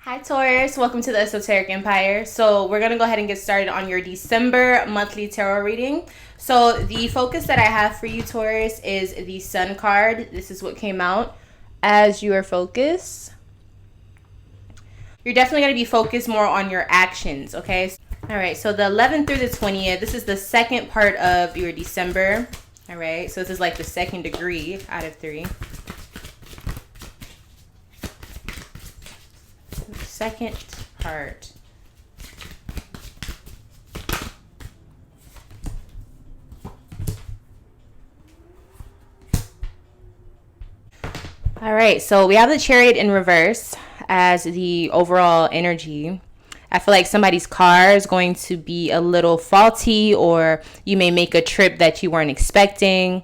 Hi Taurus, welcome to the Esoteric Empire. So we're going to go ahead and get started on your December monthly tarot reading. So the focus that I have for you Taurus is the Sun card. This is what came out as your focus. You're definitely going to be focused more on your actions, okay? All right, so the 11th through the 20th, this is the second part of your December. All right, so this is like the second degree out of 3. Second part. All right, so we have the Chariot in reverse as the overall energy. I feel like somebody's car is going to be a little faulty, or you may make a trip that you weren't expecting.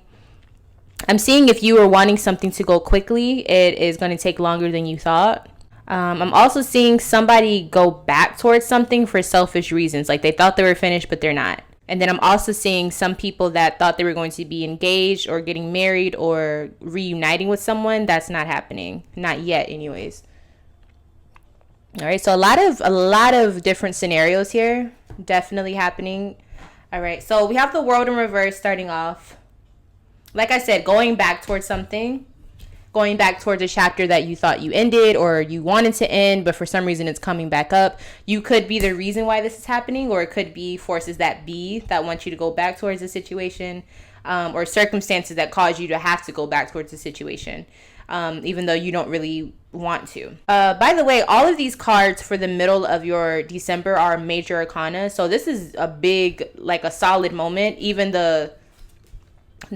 I'm seeing if you were wanting something to go quickly, it is going to take longer than you thought. I'm also seeing somebody go back towards something for selfish reasons. Like they thought they were finished, but they're not. And then I'm also seeing some people that thought they were going to be engaged or getting married or reuniting with someone. That's not happening. Not yet, anyways. All right. So a lot of different scenarios here. Definitely happening. All right. So we have the World in reverse starting off. Like I said, going back towards something. Going back towards a chapter that you thought you ended or you wanted to end, but for some reason it's coming back up. You could be the reason why this is happening, or it could be forces that want you to go back towards the situation, or circumstances that cause you to have to go back towards the situation, even though you don't really want to. By the way, all of these cards for the middle of your December are major arcana. So this is a big, like a solid moment. Even the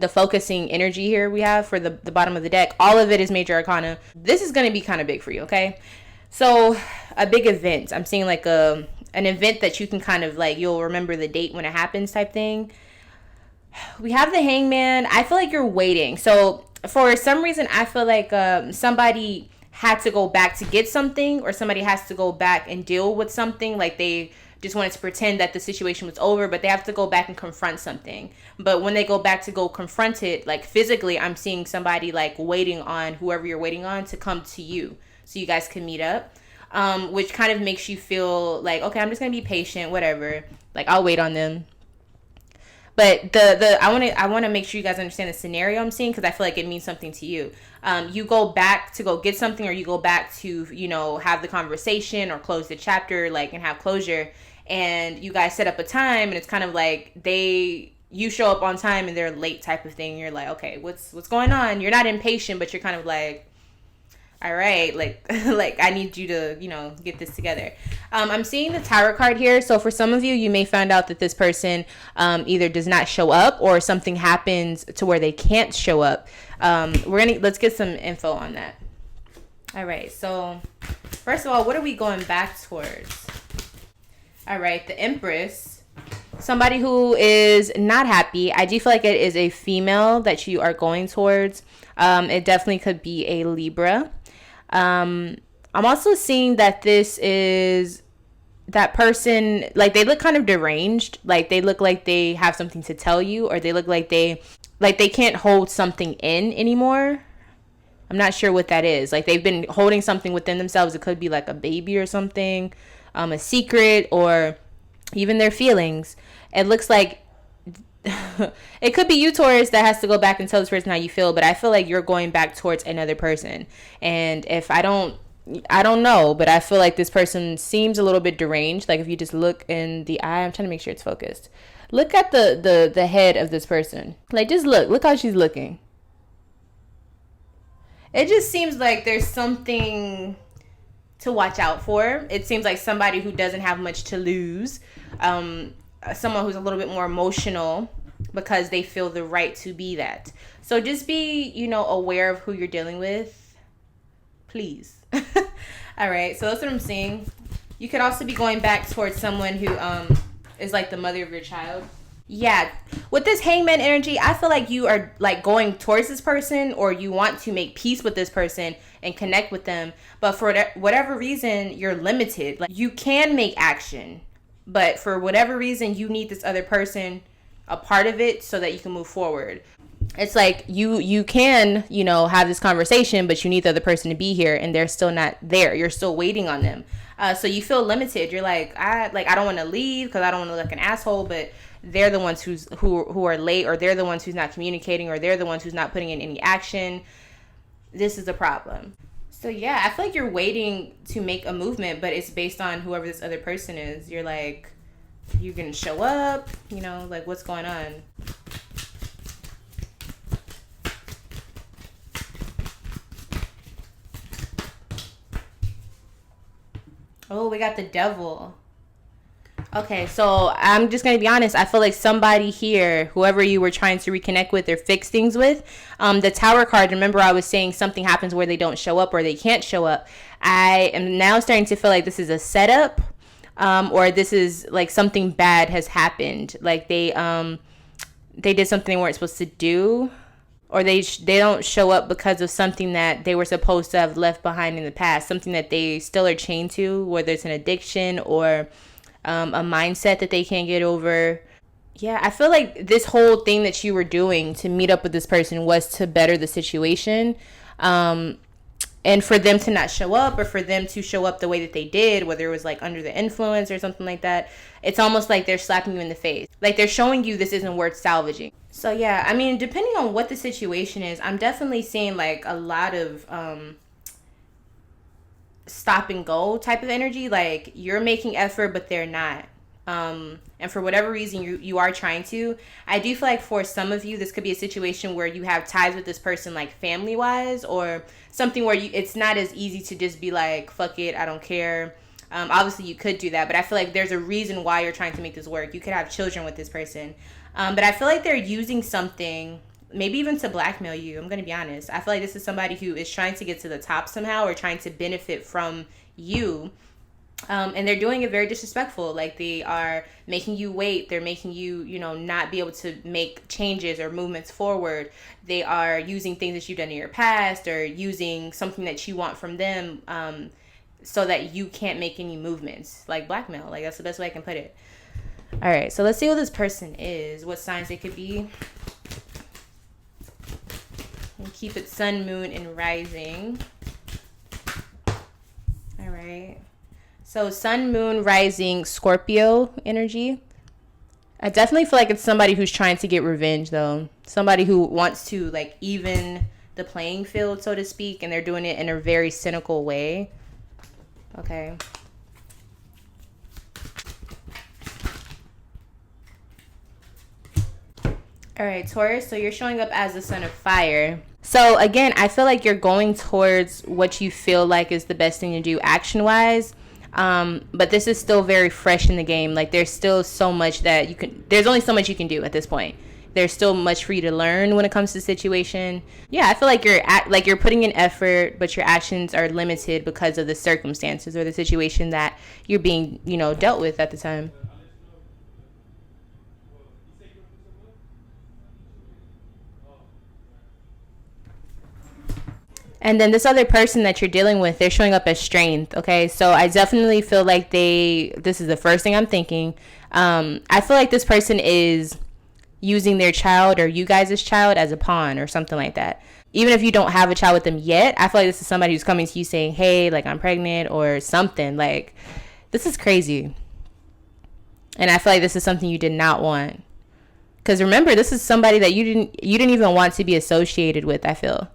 focusing energy here we have for the bottom of the deck, all of it is major arcana. This is going to be kind of big for you, okay? So a big event, I'm seeing like an event that you can kind of like, you'll remember the date when it happens type thing. We have the Hangman. I feel like you're waiting. So for some reason, I feel like somebody had to go back to get something, or somebody has to go back and deal with something. Like they just wanted to pretend that the situation was over, but they have to go back and confront something. But when they go back to go confront it, like physically, I'm seeing somebody like waiting on whoever you're waiting on to come to you so you guys can meet up, which kind of makes you feel like, okay, I'm just gonna be patient, whatever, like I'll wait on them. But I want to make sure you guys understand the scenario I'm seeing, because I feel like it means something to you. You go back to go get something, or you go back to, have the conversation or close the chapter, like, and have closure. And you guys set up a time, and it's kind of like you show up on time and they're late type of thing. You're like, okay, what's going on? You're not impatient, but you're kind of like, all right, like I need you to, get this together. I'm seeing the Tower card here. So for some of you, you may find out that this person either does not show up, or something happens to where they can't show up. Let's get some info on that. All right. So first of all, what are we going back towards? All right. The Empress. Somebody who is not happy. I do feel like it is a female that you are going towards. It definitely could be a Libra. I'm also seeing that this is that person, like they look kind of deranged. Like they look like they have something to tell you, or they look like they can't hold something in anymore. I'm not sure what that is. Like they've been holding something within themselves. It could be like a baby or something, a secret, or even their feelings. It looks like it could be you, Taurus, that has to go back and tell this person how you feel, but I feel like you're going back towards another person. And if I don't know, but I feel like this person seems a little bit deranged. Like if you just look in the eye, I'm trying to make sure it's focused. Look at the head of this person. Like just look how she's looking. It just seems like there's something to watch out for. It seems like somebody who doesn't have much to lose. Someone who's a little bit more emotional because they feel the right to be that. So just be, aware of who you're dealing with, please. All right. So that's what I'm seeing. You could also be going back towards someone who is like the mother of your child. Yeah. With this Hangman energy, I feel like you are like going towards this person, or you want to make peace with this person and connect with them. But for whatever reason, you're limited. Like you can make action, but for whatever reason, you need this other person a part of it so that you can move forward. It's like you can, you know, have this conversation, but you need the other person to be here, and they're still not there. You're still waiting on them. So you feel limited. You're like, I don't want to leave because I don't want to look like an asshole, but they're the ones who are late, or they're the ones who's not communicating, or they're the ones who's not putting in any action. This is a problem. So yeah, I feel like you're waiting to make a movement, but it's based on whoever this other person is. You're like, you're gonna show up, you know, like what's going on? Oh, we got the devil. Okay, so I'm just going to be honest. I feel like somebody here, whoever you were trying to reconnect with or fix things with, the Tower card, remember I was saying something happens where they don't show up or they can't show up. I am now starting to feel like this is a setup, or this is like something bad has happened. Like they did something they weren't supposed to do, or they don't show up because of something that they were supposed to have left behind in the past, something that they still are chained to, whether it's an addiction or a mindset that they can't get over. Yeah, I feel like this whole thing that you were doing to meet up with this person was to better the situation. And for them to not show up, or for them to show up the way that they did, whether it was like under the influence or something like that, it's almost like they're slapping you in the face. Like they're showing you this isn't worth salvaging. So yeah, I mean, depending on what the situation is, I'm definitely seeing like a lot of stop and go type of energy. Like you're making effort, but they're not. And for whatever reason you are trying to, I do feel like for some of you, this could be a situation where you have ties with this person, like family wise, or something where it's not as easy to just be like, fuck it, I don't care. Obviously you could do that, but I feel like there's a reason why you're trying to make this work. You could have children with this person. But I feel like they're using something, maybe even to blackmail you. I'm going to be honest. I feel like this is somebody who is trying to get to the top somehow, or trying to benefit from you. And they're doing it very disrespectful. Like they are making you wait. They're making you, you know, not be able to make changes or movements forward. They are using things that you've done in your past, or using something that you want from them, so that you can't make any movements. Like blackmail. Like that's the best way I can put it. All right. So let's see who this person is. What signs they could be. And keep it sun, moon, and rising. All right. So sun, moon, rising, Scorpio energy. I definitely feel like it's somebody who's trying to get revenge, though. Somebody who wants to like even the playing field, so to speak, and they're doing it in a very cynical way. Okay. All right, Taurus, so you're showing up as the son of fire. So again, I feel like you're going towards what you feel like is the best thing to do action-wise. But this is still very fresh in the game. Like there's still so much that you can, there's only so much you can do at this point. There's still much for you to learn when it comes to the situation. Yeah, I feel like you're putting in effort, but your actions are limited because of the circumstances or the situation that you're being, you know, dealt with at the time. And then this other person that you're dealing with, they're showing up as strength, okay? So I definitely feel like this is the first thing I'm thinking. I feel like this person is using their child or you guys' child as a pawn or something like that. Even if you don't have a child with them yet, I feel like this is somebody who's coming to you saying, hey, like I'm pregnant or something. Like, this is crazy. And I feel like this is something you did not want. Because remember, this is somebody that you didn't even want to be associated with, I feel.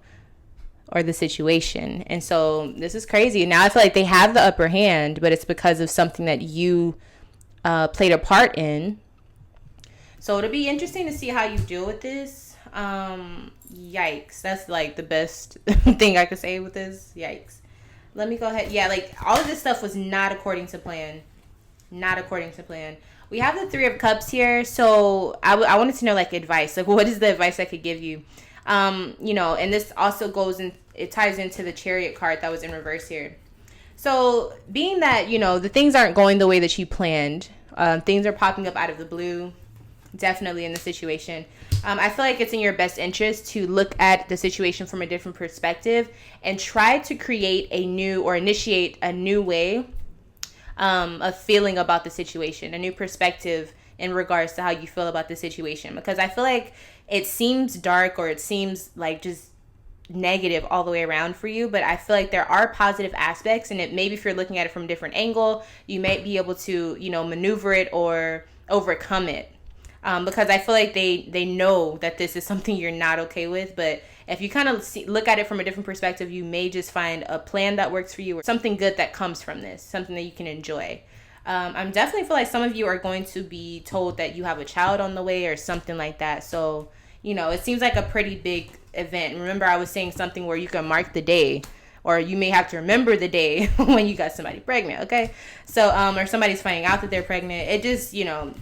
Or the situation. And so this is crazy. Now I feel like they have the upper hand, but it's because of something that you played a part in. So it'll be interesting to see how you deal with this. Yikes. That's like the best thing I could say with this. Yikes. Let me go ahead. Yeah, like all of this stuff was not according to plan. Not according to plan. We have the 3 of Cups here. So I wanted to know like advice. Like what is the advice I could give you? You know, and this also it ties into the Chariot card that was in reverse here. So being that, you know, the things aren't going the way that you planned, things are popping up out of the blue, definitely in the situation. I feel like it's in your best interest to look at the situation from a different perspective and try to create initiate a new way of feeling about the situation, a new perspective in regards to how you feel about the situation, because I feel like it seems dark, or it seems like just negative all the way around for you, but I feel like there are positive aspects, and it maybe if you're looking at it from a different angle, you might be able to, you know, maneuver it or overcome it. Because I feel like they know that this is something you're not okay with, but if you kind of look at it from a different perspective, you may just find a plan that works for you, or something good that comes from this, something that you can enjoy. I'm definitely feel like some of you are going to be told that you have a child on the way or something like that. So, you know, it seems like a pretty big event. Remember, I was saying something where you can mark the day, or you may have to remember the day when you got somebody pregnant. Okay. So, or somebody's finding out that they're pregnant. It just, you know,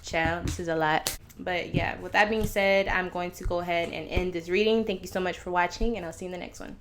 child, this is a lot. But yeah, with that being said, I'm going to go ahead and end this reading. Thank you so much for watching, and I'll see you in the next one.